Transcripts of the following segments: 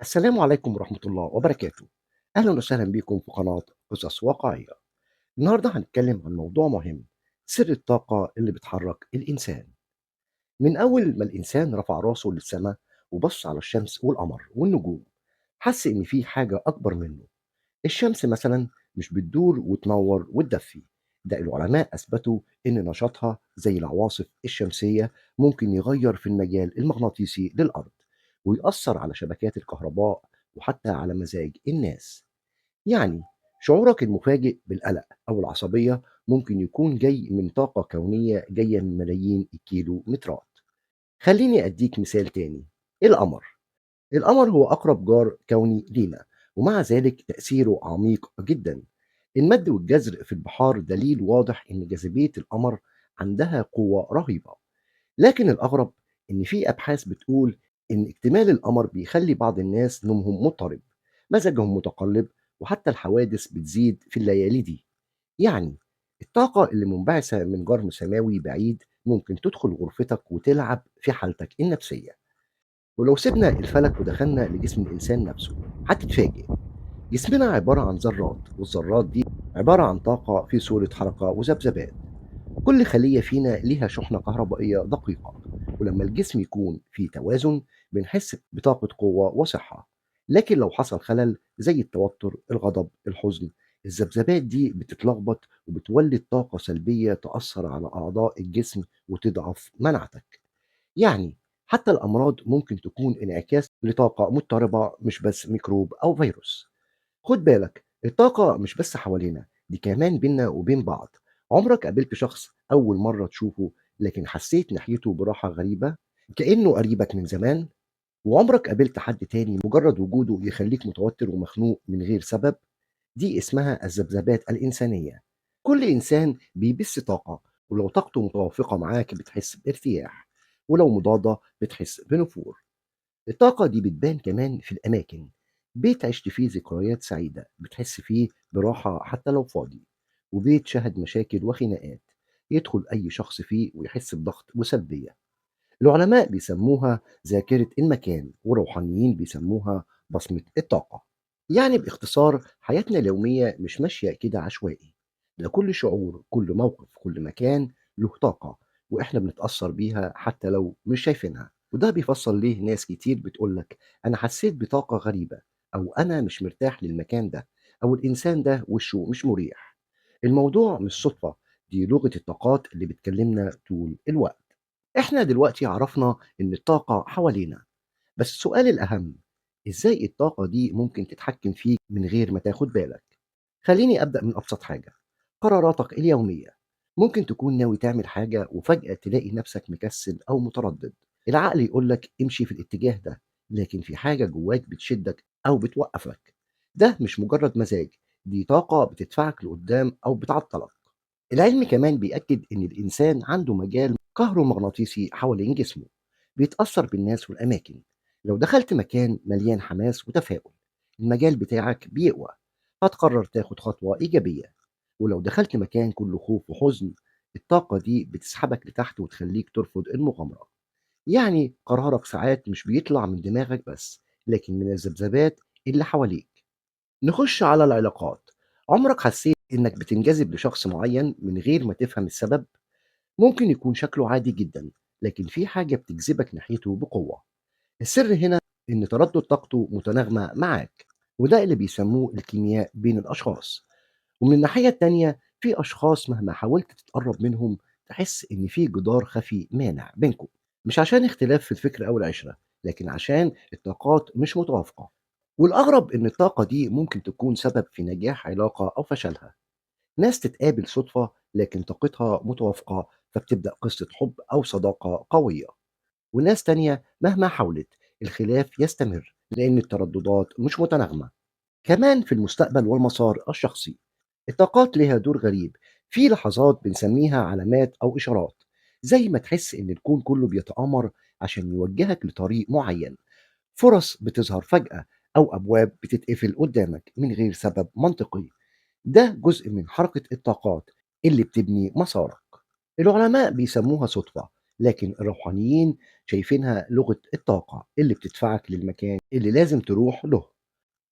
السلام عليكم ورحمة الله وبركاته. أهلا وسهلا بكم في قناة قصص واقعية. النهاردة هنتكلم عن موضوع مهم، سر الطاقة اللي بتحرك الإنسان. من أول ما الإنسان رفع راسه للسماء وبص على الشمس والقمر والنجوم، حس إن في حاجة أكبر منه. الشمس مثلا مش بتدور وتنور وتدفي، ده العلماء أثبتوا إن نشاطها زي العواصف الشمسية ممكن يغير في المجال المغناطيسي للأرض ويأثر على شبكات الكهرباء وحتى على مزاج الناس. يعني شعورك المفاجئ بالقلق أو العصبية ممكن يكون جاي من طاقة كونية جاية من ملايين الكيلو مترات. خليني أديك مثال تاني. القمر، القمر هو أقرب جار كوني لينا، ومع ذلك تأثيره عميق جدا. المد والجزر في البحار دليل واضح إن جاذبية القمر عندها قوة رهيبة. لكن الأغرب إن في أبحاث بتقول إن اكتمال القمر بيخلي بعض الناس نومهم مضطرب، مزاجهم متقلب، وحتى الحوادث بتزيد في الليالي دي. يعني الطاقة اللي منبعثة من جرم سماوي بعيد ممكن تدخل غرفتك وتلعب في حالتك النفسية. ولو سيبنا الفلك ودخلنا لجسم الإنسان نفسه هتتفاجئ. جسمنا عبارة عن ذرات، والذرات دي عبارة عن طاقة في صورة حركة وذبذبات. كل خلية فينا ليها شحنة كهربائية دقيقة، ولما الجسم يكون في توازن بنحس بطاقة قوة وصحة. لكن لو حصل خلل زي التوتر، الغضب، الحزن، الذبذبات دي بتتلخبط وبتولد طاقة سلبية تأثر على أعضاء الجسم وتضعف مناعتك. يعني حتى الأمراض ممكن تكون انعكاس لطاقة مضطربة، مش بس ميكروب أو فيروس. خد بالك، الطاقة مش بس حوالينا، دي كمان بينا وبين بعض. عمرك قابلت شخص أول مرة تشوفه لكن حسيت ناحيته براحة غريبة، كأنه قريبك من زمان؟ وعمرك قابلت حد تاني مجرد وجوده يخليك متوتر ومخنوق من غير سبب؟ دي اسمها الذبذبات الإنسانية. كل إنسان بيبث طاقة، ولو طاقته متوافقة معاك بتحس بارتياح، ولو مضادة بتحس بنفور. الطاقة دي بتبان كمان في الأماكن. بيت عشت فيه ذكريات سعيدة بتحس فيه براحة حتى لو فاضي، وبيت شهد مشاكل وخناقات يدخل أي شخص فيه ويحس بضغط وسلبية. العلماء بيسموها ذاكرة المكان، وروحانيين بيسموها بصمة الطاقة. يعني باختصار حياتنا اليومية مش ماشية كده عشوائي، ده كل شعور، كل موقف، كل مكان له طاقة، وإحنا بنتأثر بيها حتى لو مش شايفينها. وده بيفسر ليه ناس كتير بتقولك أنا حسيت بطاقة غريبة، أو أنا مش مرتاح للمكان ده، أو الإنسان ده وشه مش مريح. الموضوع مش صدفة، دي لغة الطاقات اللي بتكلمنا طول الوقت. إحنا دلوقتي عرفنا إن الطاقة حوالينا، بس السؤال الأهم، إزاي الطاقة دي ممكن تتحكم فيك من غير ما تاخد بالك؟ خليني أبدأ من أبسط حاجة. قراراتك اليومية، ممكن تكون ناوي تعمل حاجة وفجأة تلاقي نفسك مكسل أو متردد. العقل يقولك امشي في الاتجاه ده، لكن في حاجة جواك بتشدك أو بتوقفك. ده مش مجرد مزاج، دي طاقة بتدفعك لقدام أو بتعطلك. العلم كمان بيأكد إن الإنسان عنده مجال كهرومغناطيسي حوالين جسمه، بيتأثر بالناس والأماكن. لو دخلت مكان مليان حماس وتفاؤل، المجال بتاعك بيقوى، هتقرر تاخد خطوة إيجابية. ولو دخلت مكان كله خوف وحزن، الطاقة دي بتسحبك لتحت وتخليك ترفض المغامرة. يعني قرارك ساعات مش بيطلع من دماغك بس، لكن من الذبذبات اللي حواليك. نخش على العلاقات. عمرك حسيت إنك بتنجذب لشخص معين من غير ما تفهم السبب؟ ممكن يكون شكله عادي جدا، لكن في حاجة بتجذبك ناحيته بقوة. السر هنا إن تردد طاقته متناغمة معاك، وده اللي بيسموه الكيمياء بين الأشخاص. ومن الناحية التانية في أشخاص مهما حاولت تتقرب منهم تحس إن في جدار خفي مانع بينكم، مش عشان اختلاف في الفكر أو العشرة، لكن عشان الطاقات مش متوافقة. والأغرب إن الطاقة دي ممكن تكون سبب في نجاح علاقة أو فشلها. ناس تتقابل صدفة لكن طاقتها متوافقة فبتبدأ قصة حب أو صداقة قوية. وناس تانية مهما حاولت الخلاف يستمر لأن الترددات مش متناغمة. كمان في المستقبل والمسار الشخصي، الطاقات ليها دور غريب. في لحظات بنسميها علامات أو إشارات، زي ما تحس إن الكون كله بيتآمر عشان يوجهك لطريق معين. فرص بتظهر فجأة، أو أبواب بتتقفل قدامك من غير سبب منطقي. ده جزء من حركة الطاقات اللي بتبني مسارك. العلماء بيسموها صدفة، لكن الروحانيين شايفينها لغة الطاقة اللي بتدفعك للمكان اللي لازم تروح له.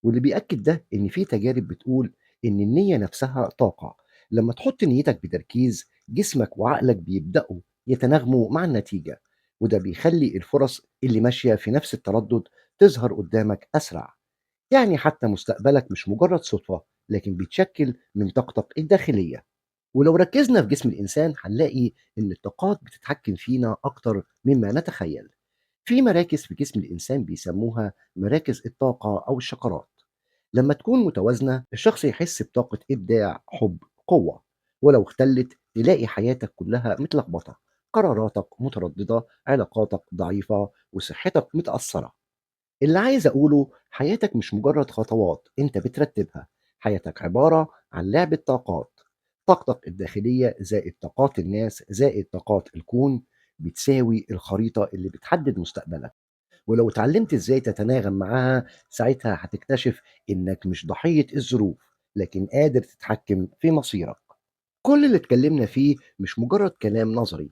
واللي بيأكد ده إن في تجارب بتقول إن النية نفسها طاقة. لما تحط نيتك بتركيز جسمك وعقلك بيبدأوا يتناغموا مع النتيجة، وده بيخلي الفرص اللي ماشية في نفس التردد تظهر قدامك أسرع. يعني حتى مستقبلك مش مجرد صدفة، لكن بيتشكل من طاقتك الداخلية. ولو ركزنا في جسم الإنسان هنلاقي إن الطاقات بتتحكم فينا أكتر مما نتخيل. في مراكز في جسم الإنسان بيسموها مراكز الطاقة أو الشقرات. لما تكون متوازنة الشخص يحس بطاقة إبداع، حب، قوة. ولو اختلت تلاقي حياتك كلها متلخبطة، قراراتك مترددة، علاقاتك ضعيفة، وصحتك متأثرة. اللي عايز أقوله حياتك مش مجرد خطوات أنت بترتبها، حياتك عبارة عن لعبة طاقات. طاقتك الداخلية زائد طاقات الناس زائد طاقات الكون بتساوي الخريطة اللي بتحدد مستقبلك. ولو اتعلمت ازاي تتناغم معاها ساعتها هتكتشف انك مش ضحية الظروف، لكن قادر تتحكم في مصيرك. كل اللي اتكلمنا فيه مش مجرد كلام نظري.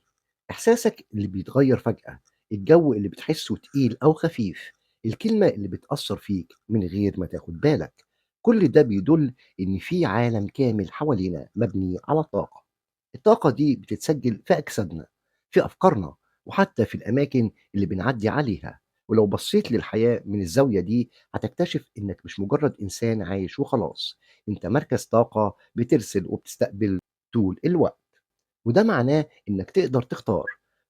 إحساسك اللي بيتغير فجأة، الجو اللي بتحسه تقيل أو خفيف، الكلمة اللي بتأثر فيك من غير ما تاخد بالك، كل ده بيدل إن في عالم كامل حوالينا مبني على الطاقة. الطاقة دي بتتسجل في أجسادنا، في أفكارنا، وحتى في الأماكن اللي بنعدي عليها. ولو بصيت للحياة من الزاوية دي هتكتشف إنك مش مجرد إنسان عايش وخلاص، أنت مركز طاقة بترسل وبتستقبل طول الوقت. وده معناه إنك تقدر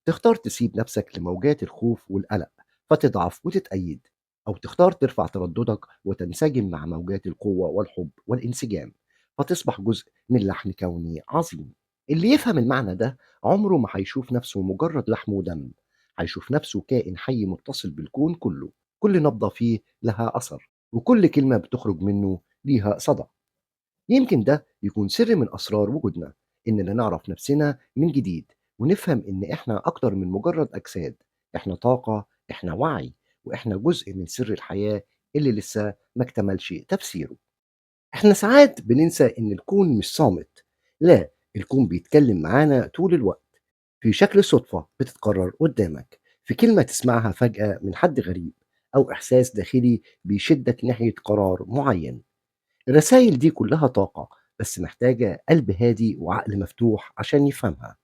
تختار تسيب نفسك لموجات الخوف والقلق فتضعف وتتأيد، أو تختار ترفع ترددك وتنسجم مع موجات القوة والحب والانسجام فتصبح جزء من لحن كوني عظيم. اللي يفهم المعنى ده عمره ما هيشوف نفسه مجرد لحم ودم، هيشوف نفسه كائن حي متصل بالكون كله. كل نبضة فيه لها أثر، وكل كلمة بتخرج منه ليها صدى. يمكن ده يكون سر من أسرار وجودنا، إننا نعرف نفسنا من جديد ونفهم إن إحنا أكتر من مجرد أجساد. إحنا طاقة، إحنا وعي، وإحنا جزء من سر الحياة اللي لسه ما اكتملش تفسيره. إحنا ساعات بننسى إن الكون مش صامت. لا، الكون بيتكلم معانا طول الوقت، في شكل صدفة بتتكرر قدامك، في كلمة تسمعها فجأة من حد غريب، أو إحساس داخلي بيشدك ناحية قرار معين. الرسايل دي كلها طاقة، بس محتاجة قلب هادي وعقل مفتوح عشان يفهمها.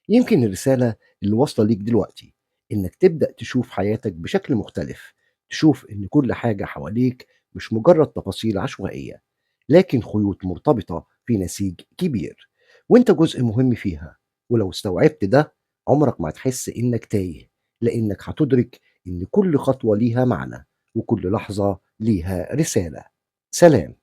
يمكن الرسالة اللي واصلة ليك دلوقتي إنك تبدأ تشوف حياتك بشكل مختلف، تشوف إن كل حاجة حواليك مش مجرد تفاصيل عشوائية، لكن خيوط مرتبطة في نسيج كبير، وإنت جزء مهم فيها. ولو استوعبت ده عمرك ما هتحس إنك تايه، لأنك هتدرك إن كل خطوة ليها معنى، وكل لحظة ليها رسالة. سلام.